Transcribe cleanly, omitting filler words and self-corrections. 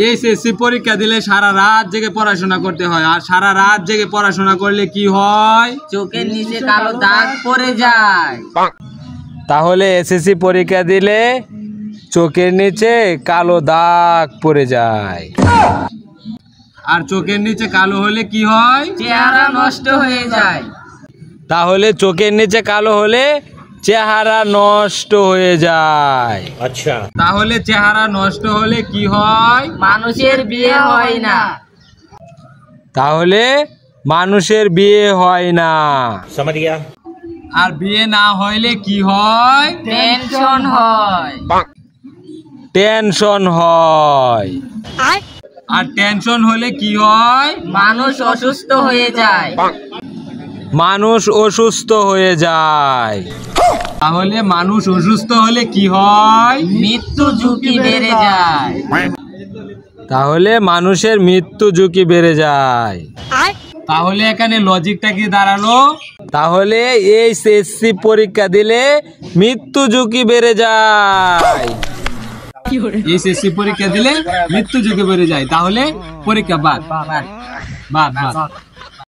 HSC পরীক্ষা দিলে সারা রাত জেগে পড়াশোনা করতে হয়, আর সারা রাত জেগে পড়াশোনা করলে কি হয়? চোখের নিচে কালো দাগ পড়ে যায়। তাহলে এসএসসি পরীক্ষা দিলে চোখের নিচে কালো দাগ পড়ে যায়। আর চোখের নিচে কালো হলে কি হয়? চেহারা নষ্ট হয়ে যায়। তাহলে চোখের নিচে কালো হলে চেহারা নষ্ট হয়ে যায়। আচ্ছা, তাহলে চেহারা নষ্ট হলে কি হয়? মানুষের বিয়ে হয় না। তাহলে মানুষের বিয়ে হয় না। समझ गया। আর বিয়ে না হইলে কি হয়? টেনশন হয়। টেনশন হয়। আর টেনশন হলে কি হয়? মানুষ অসুস্থ হয়ে যায়। মানুষ অসুস্থ হয়ে যায়। তাহলে মানুষ অসুস্থ হলে কি হয়? মৃত্যু ঝুঁকি বেড়ে যায়। তাহলে মানুষের মৃত্যু ঝুঁকি বেড়ে যায়। তাহলে এখানে লজিকটা কি দাঁড়ালো? তাহলে এইচএসসি পরীক্ষা দিলে মৃত্যু ঝুঁকি বেড়ে যায়। এইচএসসি পরীক্ষা দিলে মৃত্যু ঝুঁকি বেড়ে যায়। তাহলে পরীক্ষা বাদ।